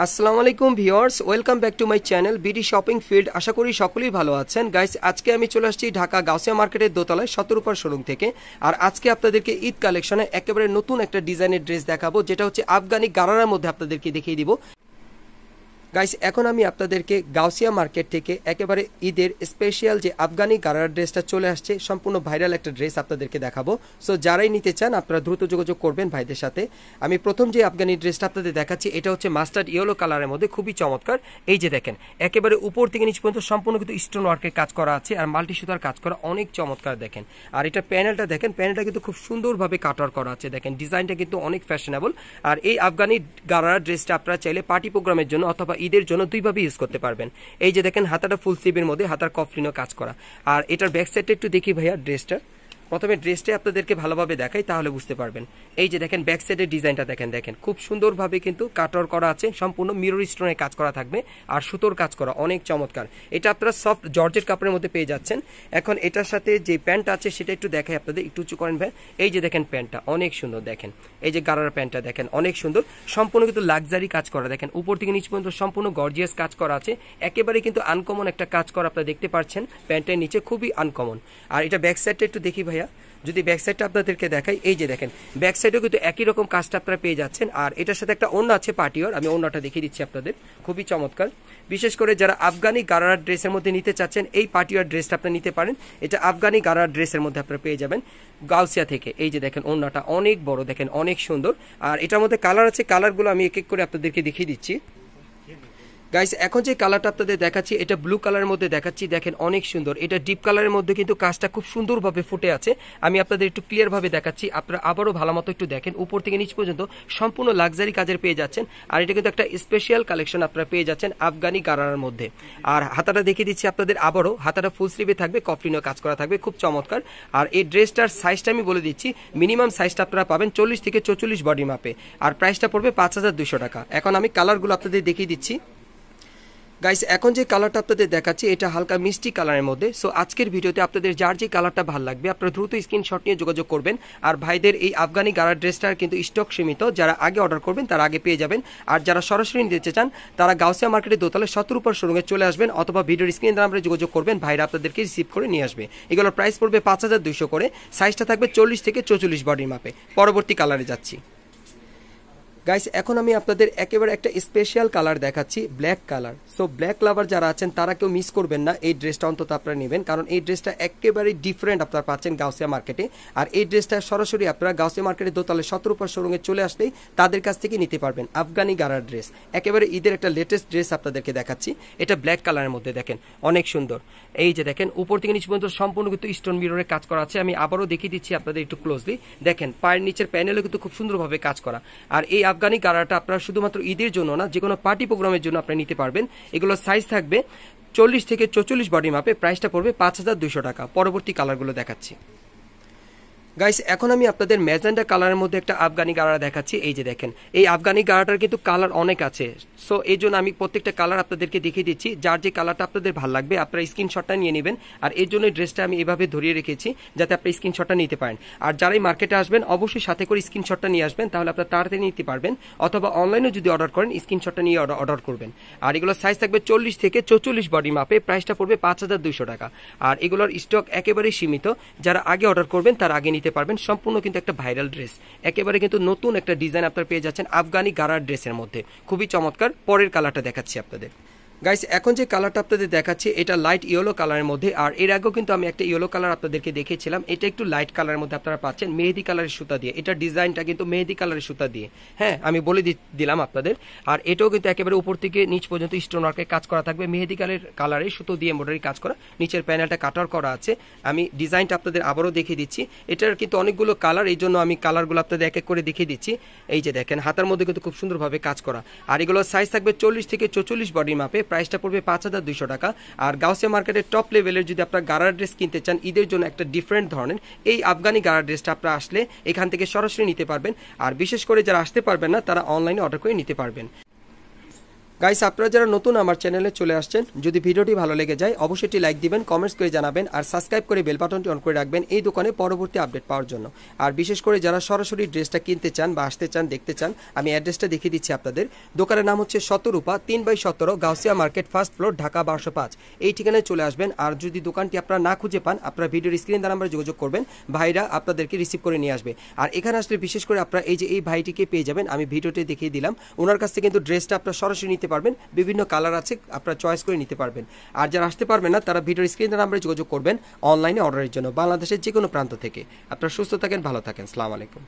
আসসালামু আলাইকুম viewers, welcome back to my channel BD shopping field. আশা করি সকলেই ভালো আছেন। গাইস, আজকে আমি চলে আসছি ঢাকা গাউসিয়া মার্কেটের দোতলায় শতরূপার শোরুম থেকে। আর আজকে আপনাদেরকে ঈদ কালেকশনে একেবারে নতুন একটা ডিজাইনের ড্রেস দেখাবো, যেটা হচ্ছে আফগানি গারারার মধ্যে আপনাদেরকে দেখিয়ে দিব। গাইস, এখন আমি আপনাদেরকে গাউসিয়া মার্কেট থেকে একেবারে ঈদের স্পেশাল যে আফগানি গারারা ড্রেসটা চলে আসছে, সম্পূর্ণ ভাইরাল একটা ড্রেস আপনাদেরকে দেখাবো। সো যারাই নিতে চান আপনারা দ্রুত যোগাযোগ করবেন ভাইদের সাথে। আমি প্রথম যে আফগানি ড্রেসটা আপনাদের দেখাচ্ছি, এটা হচ্ছে মাস্টার্ড ইয়েলো কালারের মধ্যে, খুবই চমৎকার। এই যে দেখেন, একেবারে উপর থেকে নিচ পর্যন্ত সম্পূর্ণ কিন্তু স্টোন ওয়ার্কের কাজ করা আছে আর মাল্টি সুতার কাজ করা, অনেক চমৎকার দেখেন। আর এটা প্যানেলটা দেখেন, প্যানেলটা কিন্তু খুব সুন্দরভাবে কাটার করা আছে, দেখেন ডিজাইনটা কিন্তু অনেক ফ্যাশনেবল। আর এই আফগানি গারারা ড্রেসটা আপনারা চাইলে পার্টি প্রোগ্রামের জন্য অথবা ঈদের জন্য দুইভাবে ইউজ করতে পারবেন। এই যে দেখেন, হাতাটা ফুল স্লিভের মধ্যে, হাতার কফলিনও কাজ করা। আর এটার ব্যাক সাইডটা একটু দেখি ভাইয়া, ড্রেসটা প্রথমে ড্রেসটা আপনাদেরকে ভালোভাবে দেখাই, তাহলে বুঝতে পারবেন। এই যে দেখেন, ব্যাক সাইডের ডিজাইনটা দেখেন খুব সুন্দরভাবে কিন্তু কাটর করা আছে, সম্পূর্ণ মিরর স্টোনের কাজ করা থাকবে আর সুতোর কাজ করা, অনেক চমৎকার। এটা আপনারা সফট জর্জেট কাপড়ের মধ্যে পেয়ে যাচ্ছেন। এখন এটার সাথে যে প্যান্ট আছে সেটা একটু দেখাই আপনাদের, একটু উঁচু করেন ভাই। এই যে দেখেন, প্যান্টটা অনেক সুন্দর, দেখেন এই যে গারার প্যান্টটা দেখেন অনেক সুন্দর, সম্পূর্ণ কিন্তু লাক্সারি কাজ করা, দেখেন উপর থেকে নিচ পর্যন্ত সম্পূর্ণ গর্জিয়াস কাজ করা আছে। একেবারে কিন্তু আনকমন একটা কাজ করা আপনারা দেখতে পাচ্ছেন প্যান্টের নিচে, খুবই আনকমন। আর এটা ব্যাক সাইডটা একটু দেখি ভাইয়া, যদি ব্যাক সাইডটা আপনাদেরকে দেখাই, এই যে দেখেন ব্যাক সাইডেও কিন্তু একই রকম কাজটা আপনারা পেয়ে যাচ্ছেন। আর এটার সাথে একটা ওড়না আছে পার্টিওয়ার, আমি ওড়নাটা দেখিয়ে দিচ্ছি আপনাদের, খুবই চমৎকার। বিশেষ করে যারা আফগানি গারারা ড্রেসের মধ্যে নিতে চাচ্ছেন, এই পার্টিওয়ার ড্রেসটা আপনারা নিতে পারেন। এটা আফগানি গারারা ড্রেসের মধ্যে আপনারা পেয়ে যাবেন গাউসিয়া থেকে। এই যে দেখেন, ওড়নাটা অনেক বড়, দেখেন অনেক সুন্দর। আর এটার মধ্যে কালার আছে, কালারগুলো আমি এক এক করে আপনাদেরকে দেখিয়ে দিচ্ছি। গাইস, এখন যে কালারটা আপনাদের দেখাচ্ছি, এটা ব্লু কালারের মধ্যে দেখাচ্ছি, দেখেন অনেক সুন্দর। এটা ডিপ কালারের মধ্যে কিন্তু কাজটা খুব সুন্দরভাবে ফুটে আছে। আমি আপনাদের একটু ক্লিয়ার ভাবে দেখাচ্ছি, আপনারা আবারও ভালো মতো একটু দেখেন, উপর থেকে নিচ পর্যন্ত সম্পূর্ণ লাক্সারি কাজের পেয়ে যাচ্ছেন। আর এটা কিন্তু একটা স্পেশাল কালেকশন আপনারা পেয়ে যাচ্ছেন আফগানি গারারার মধ্যে। আর হাতাটা দেখিয়ে দিচ্ছি আপনাদের আবারও, হাতাটা ফুল স্লিভে থাকবে, কফলিনও কাজ করা থাকবে, খুব চমৎকার। আর এই ড্রেসটার সাইজটা আমি বলে দিচ্ছি, মিনিমাম সাইজটা আপনারা পাবেন 40 থেকে 44 বডি মাপে। আর প্রাইসটা পড়বে 5200 টাকা। এখন আমি কালারগুলো আপনাদের দেখিয়ে দিচ্ছি। গাইস, এখন যে কালারটা আপনাদের দেখাচ্ছি, এটা হালকা মিষ্টি কালারের মধ্যে। সো আজকের ভিডিওতে আপনাদের যার যে কালারটা ভালো লাগবে আপনারা দ্রুত স্ক্রিনশট নিয়ে যোগাযোগ করবেন। আর ভাইদের এই আফগানি গারার ড্রেসটার কিন্তু স্টক সীমিত, যারা আগে অর্ডার করবেন তারা আগে পেয়ে যাবেন। আর যারা সরাসরি নিতে চান তারা গাউসিয়া মার্কেটের দোতলায় শতরূপার শোরুমে চলে আসবেন, অথবা ভিডিওর স্ক্রিন নাম্বারে যোগাযোগ করবেন, ভাইরা আপনাদেরকে রিসিভ করে নিয়ে আসবে। এগুলোর প্রাইস পড়বে 5200 করে, সাইজটা থাকবে 40 থেকে 44 বডির মাপে। পরবর্তী কালারে যাচ্ছি। গাইস, এখন আমি আপনাদের একেবারে একটা স্পেশাল কালার দেখাচ্ছি, ব্ল্যাক কালার। সো ব্ল্যাক লাভার যারা আছেন তারা কেউ মিস করবেন না, এই ড্রেসটা অন্তত আপনারা নেবেন, কারণ এই ড্রেসটা একেবারে ডিফারেন্ট আপনারা পাচ্ছেন গাউসিয়া মার্কেটে। আর এই ড্রেসটা সরাসরি আপনারা গাউসিয়া মার্কেটের দোতলায় শতরূপার শোরুমে চলে আসলেই তাদের কাছ থেকে নিতে পারবেন আফগানি গারার ড্রেস। একেবারে ঈদের একটা লেটেস্ট ড্রেস আপনাদেরকে দেখাচ্ছি, এটা ব্ল্যাক কালারের মধ্যে, দেখেন অনেক সুন্দর। এই যে দেখেন, উপর থেকে নিচ পর্যন্ত সম্পূর্ণ কিন্তু স্টোন মিররের কাজ করা আছে। আমি আবারও দেখিয়ে দিচ্ছি আপনাদের একটু ক্লোজলি, দেখেন পায়ের নিচের প্যানেলও কিন্তু খুব সুন্দরভাবে কাজ করা। আর এই আফগানি গারাটা আপনারা শুধুমাত্র ঈদের জন্য না, যে কোনো পার্টি প্রোগ্রামের জন্য আপনারা নিতে পারবেন। এগুলো সাইজ থাকবে 40 থেকে 44 বডি মাপে, প্রাইসটা পড়বে 5200 টাকা। পরবর্তী কালারগুলো দেখাচ্ছি। গাইস, এখন আমি আপনাদের ম্যাজেন্ডা কালারের মধ্যে একটা আফগানি গারারা দেখাচ্ছি। এই যে দেখেন, এই আফগানি গারাটার কিন্তু কালার অনেক আছে। সো এই জন্য আমি প্রত্যেকটা কালার আপনাদেরকে দেখিয়ে দিচ্ছি, যার যে কালারটা আপনাদের ভালো লাগবে আপনারা স্ক্রিনশটটা নিয়ে নেবেন। আর এর জন্য ড্রেসটা আমি এভাবে ধরিয়ে রেখেছি যাতে আপনি স্ক্রিনশটটা নিতে পারেন। আর যারাই মার্কেটে আসবেন অবশ্যই সাথে করে স্ক্রিনশটটা নিয়ে আসবেন, তাহলে আপনারা তাড়াতাড়ি নিতে পারবেন। অথবা অনলাইনে যদি অর্ডার করেন স্ক্রিনশটটা নিয়ে অর্ডার করবেন। আর এগুলো সাইজ থাকবে 40 থেকে 44 বডি মাপে, প্রাইসটা পড়বে 5200 টাকা। আর এগুলোর স্টক একেবারেই সীমিত, যারা আগে অর্ডার করবেন তারা আগে নিতে পারবেন। সম্পূর্ণ কিন্তু একটা ভাইরাল ড্রেস, একেবারে কিন্তু নতুন একটা ডিজাইন আপনারা পেয়ে যাচ্ছেন আফগানি গারার ড্রেসের মধ্যে, খুবই চমৎকার। পরের কালারটা দেখাচ্ছি আপনাদের। গাইস, এখন যে কালারটা আপনাদের দেখাচ্ছি এটা লাইট ইয়েলো কালারের মধ্যে। আর এর আগেও কিন্তু আমি একটা ইয়েলো কালার আপনাদেরকে দেখিয়েছিলাম, এটা একটু লাইট কালারের মধ্যে আপনারা পাচ্ছেন মেহেদি কালারের সুতা দিয়ে। এটা ডিজাইনটা কিন্তু মেহেদি কালারের সুতা দিয়ে, হ্যাঁ আমি বলে দিলাম আপনাদের। আর এটাও কিন্তু একেবারে উপর থেকে নিচ পর্যন্ত স্টোন ওয়ার্কের কাজ করা থাকবে, মেহেদি কালারের সুতো দিয়ে এমব্রয়ডারি কাজ করা, নিচের প্যানেলটা কাটার করা আছে। আমি ডিজাইনটা আপনাদের আবারও দেখিয়ে দিচ্ছি। এটার কিন্তু অনেকগুলো কালার, এই জন্য আমি কালারগুলো আপনাদের এক এক করে দেখিয়ে দিচ্ছি। এই যে দেখেন, হাতার মধ্যে কিন্তু খুব সুন্দরভাবে কাজ করা। আর এগুলোর সাইজ থাকবে 40 থেকে 44 বডি মাপে, প্রাইসটা পড়বে 5200 টাকা। আর গাউসিয়া মার্কেটের টপ লেভেলের যদি আপনারা গারার ড্রেস কিনতে চান ঈদের জন্য একটা ডিফারেন্ট ধরনের, এই আফগানি গারার ড্রেসটা আপনারা আসলে এখান থেকে সরাসরি নিতে পারবেন। আর বিশেষ করে যারা আসতে পারবেন না তারা অনলাইনে অর্ডার করে নিতে পারবেন। গাইস আপনারা যারা নতুন আমার চ্যানেলে চলে আসছেন, যদি ভিডিওটি ভালো লেগে যায় অবশ্যই একটি লাইক দিবেন, কমেন্টস করে জানাবেন আর সাবস্ক্রাইব করে বেল বাটনটি অন করে রাখবেন এই দোকানে পরবর্তী আপডেট পাওয়ার জন্য। আর বিশেষ করে যারা সরাসরি ড্রেসটা কিনতে চান বা আসতে চান, দেখতে চান, আমি অ্যাড্রেসটা দেখিয়ে দিচ্ছি আপনাদের। দোকানের নাম হচ্ছে শতরূপা, 3/17 Gausia market, first floor, Dhaka 1205। এই ঠিকানায় চলে আসবেন। আর যদি দোকানটি আপনারা না খুঁজে পান, আপনারা ভিডিওর স্ক্রিন দ্বারা নাম্বারে যোগাযোগ করবেন, ভাইরা আপনাদেরকে রিসিভ করে নিয়ে আসবে। আর এখানে আসলে বিশেষ করে আপনারা এই যে এই ভাইটিকে পেয়ে যাবেন, আমি ভিডিওতে দেখিয়ে দিলাম। ওনার কাছ থেকে কিন্তু ড্রেসটা আপনারা সরাসরি নিতে পারবেন, বিভিন্ন কালার আছে, আপনারা চয়েস করে নিতে পারবেন। আর যারা আসতে পারবেন না তারা ভিডিওর স্ক্রিন নাম্বারে যোগাযোগ করবেন অনলাইনে অর্ডারের জন্য, বাংলাদেশের যে কোনো প্রান্ত থেকে। আপনারা সুস্থ থাকেন, ভালো থাকেন, আসসালামু আলাইকুম।